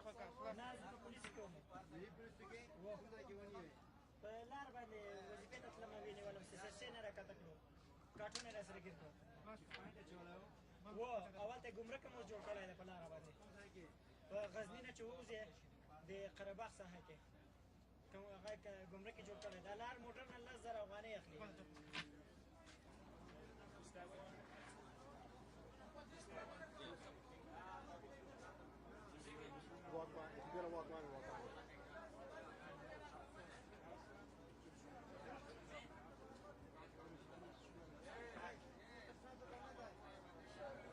نه زه په پولیسو کې وم په لار باندې وظیفې ته تلم ونیولم سسې نه راکښته کړو کاټون یې راسره ګیر کړو اول ته ګمرک هم اوس جوړ کړی دی په لاره باندې په غزني نه چې ووځې د قره باغ ساحه کې کوم هغه ګمرک یې جوړ کړی دا لار موټر نه 10,000 افغانۍ اخلي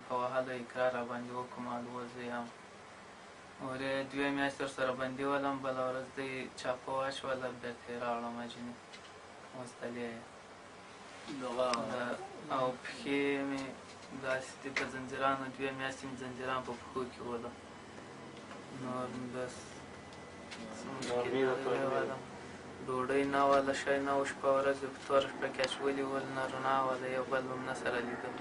په وهلو اقرار راباندې وکړو معلومه زه یم ورې 2 میاشتې ورسره بندي ولم بله ورځ دوی چاپه واچوله بېرته یې راوړم اجنې مستلې او پښې مې داسې دي په زنځیرانو 2 میاشتې مې زنځیران په پښو کې ولم نور بس ډوډۍ نه وله شی نه و شپه ورځ په توره شپه کې اچولي ول نه رڼا وله یو بل به م نه سره لیدل